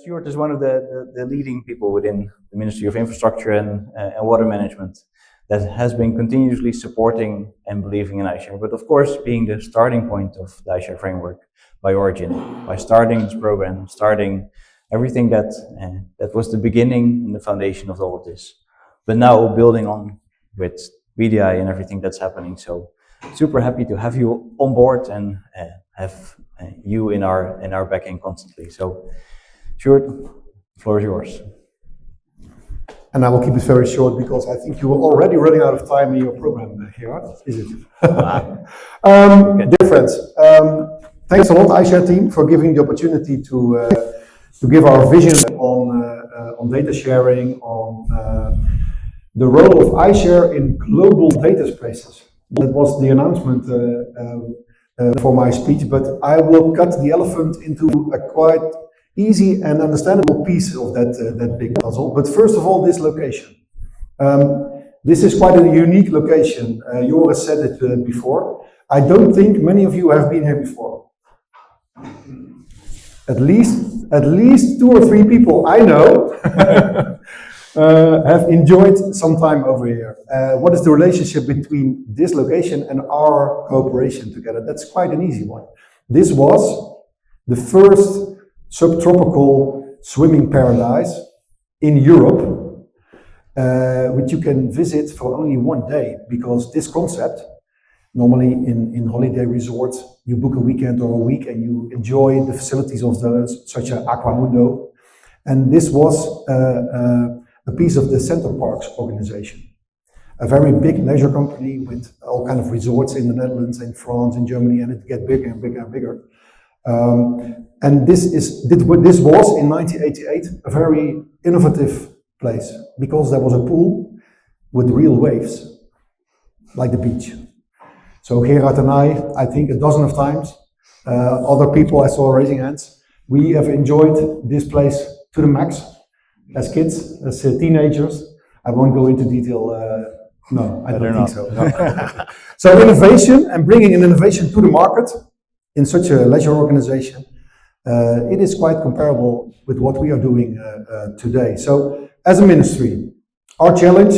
Sjoerd is one of the leading people within the Ministry of Infrastructure and Water Management that has been continuously supporting and believing in iSHARE, but of course being the starting point of the iSHARE framework by origin, by starting this program, starting everything that was the beginning and the foundation of all of this. But now building on with BDI and everything that's happening. So super happy to have you on board and have you in our backing constantly. So Sjoerd, the floor is yours. And I will keep it very short because I think you are already running out of time in your program, Gerard, is it? Dear friends, thanks a lot, iShare team, for giving the opportunity to give our vision on data sharing, on the role of iShare in global data spaces. That was the announcement for my speech, but I will cut the elephant into a quite easy and understandable piece of that big puzzle. But first of all, this location. This is quite a unique location. Joris said it before. I don't think many of you have been here before. At least 2 or 3 people I know have enjoyed some time over here. What is the relationship between this location and our cooperation together? That's quite an easy one. This was the first subtropical swimming paradise in Europe, which you can visit for only 1 day, because this concept, normally in holiday resorts, you book a weekend or a week and you enjoy the facilities of those, such as 𝗥𝗲𝗏. And this was a piece of the Center Parks organization, a very big leisure company with all kinds of resorts in the Netherlands, in France, in Germany, and it gets bigger and bigger and bigger. And this was in 1988 a very innovative place because there was a pool with real waves, like the beach. So Gerard and I think a dozen of times, other people I saw raising hands, we have enjoyed this place to the max as kids, as teenagers. I won't go into detail. No, I don't think so. No. So innovation and bringing an innovation to the market in such a leisure organization, it is quite comparable with what we are doing today. So as a ministry, our challenge,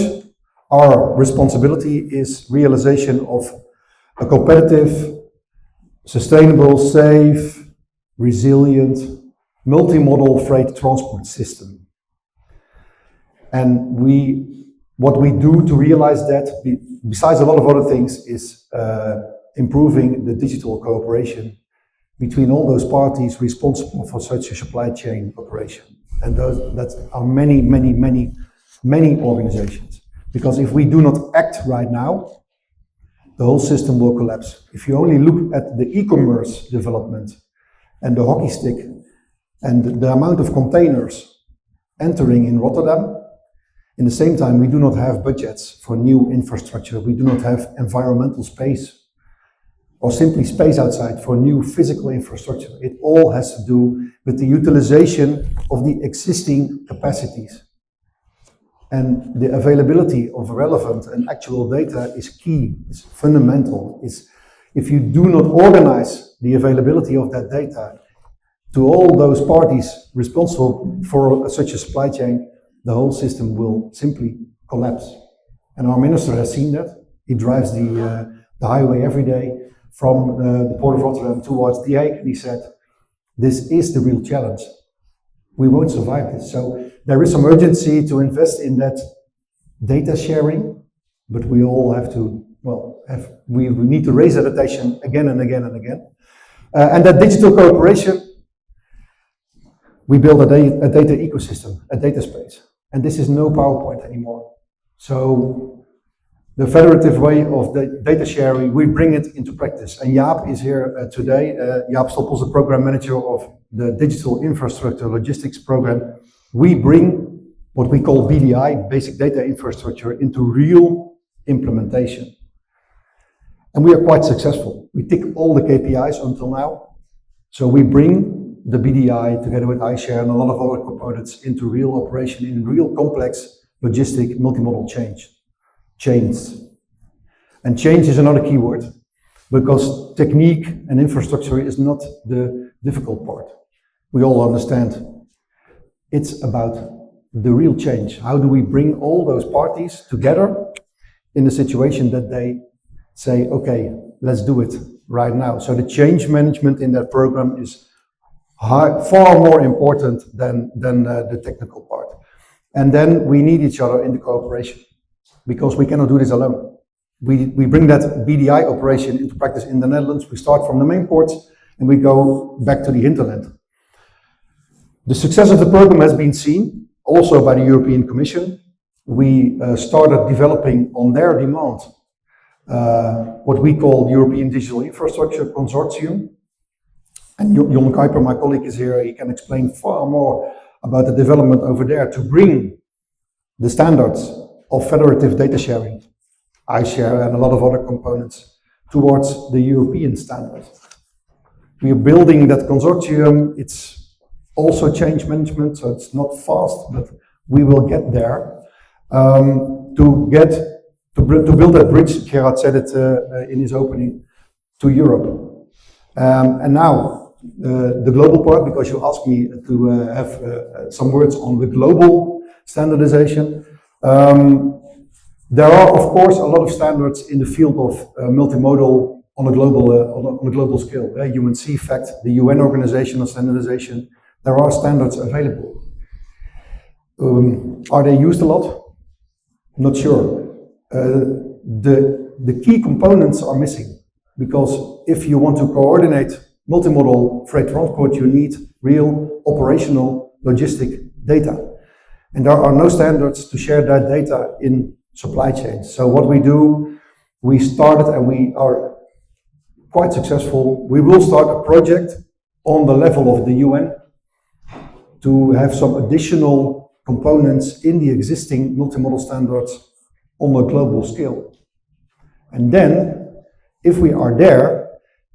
our responsibility is realization of a competitive, sustainable, safe, resilient, multimodal freight transport system. And what we do to realize that, besides a lot of other things, is improving the digital cooperation between all those parties responsible for such a supply chain operation. And that are many, many, many, many organizations. Because if we do not act right now, the whole system will collapse. If you only look at the e-commerce development and the hockey stick and the amount of containers entering in Rotterdam, in the same time, we do not have budgets for new infrastructure. We do not have environmental space or simply space outside for new physical infrastructure. It all has to do with the utilization of the existing capacities. And the availability of relevant and actual data is key, it's fundamental. If you do not organize the availability of that data to all those parties responsible for such a supply chain, the whole system will simply collapse. And our minister has seen that. He drives the highway every day from the port of Rotterdam towards The Hague, and he said, this is the real challenge. We won't survive this. So there is some urgency to invest in that data sharing, but we all have to, we need to raise that attention again and again and again. And that digital cooperation, we build a data ecosystem, a data space. And this is no PowerPoint anymore. So the federative way of the data sharing, we bring it into practice. And Jaap is here today. 𝗀𝗏𝗹, the program manager of the Digital Infrastructure Logistics Program. We bring what we call BDI, Basic Data Infrastructure, into real implementation. And we are quite successful. We tick all the KPIs until now. So we bring the BDI together with iShare and a lot of other components into real operation in real complex logistic multimodal chains. And change is another keyword, because technique and infrastructure is not the difficult part. We all understand it's about the real change. How do we bring all those parties together in a situation that they say, okay, let's do it right now. So the change management in that program is far more important than the technical part. And then we need each other in the cooperation, because we cannot do this alone. We bring that BDI operation into practice in the Netherlands. We start from the main ports and we go back to the hinterland. The success of the program has been seen also by the European Commission. We started developing on their demand what we call the European Digital Infrastructure Consortium. And 𝗀𝗂𝗽𝗋𝗄, my colleague, is here. He can explain far more about the development over there to bring the standards of federative data sharing, iSHARE and a lot of other components, towards the European standards. We are building that consortium. It's also change management, so it's not fast, but we will get there to build that bridge. Gerard said it in his opening, to Europe. And now the global part, because you asked me to have some words on the global standardization. There are, of course, a lot of standards in the field of multimodal on a global scale. UNC, in fact, the UN Organization of Standardization, there are standards available. Are they used a lot? Not sure. The key components are missing, because if you want to coordinate multimodal freight transport, you need real operational logistic data. And there are no standards to share that data in supply chains. So what we do, we started, and we are quite successful. We will start a project on the level of the UN to have some additional components in the existing multimodal standards on a global scale. And then, if we are there,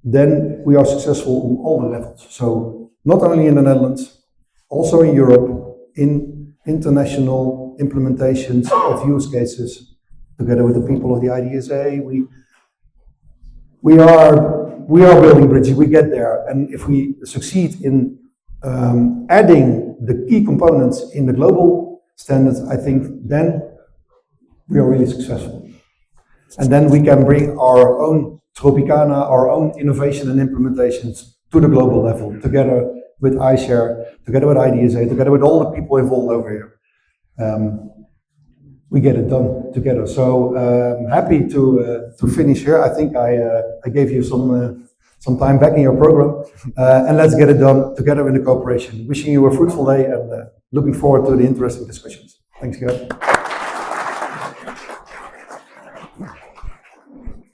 then we are successful on all the levels. So not only in the Netherlands, also in Europe, in international implementations of use cases, together with the people of the IDSA, we are building bridges. We get there, and if we succeed in adding the key components in the global standards, I think then we are really successful. And then we can bring our own Tropicana, our own innovation and implementations to the global level, together with iShare, together with IDSA, together with all the people involved over here. We get it done together. So happy to finish here. I think I gave you some time back in your program, and let's get it done together in the cooperation. Wishing you a fruitful day, and looking forward to the interesting discussions. Thanks, guys.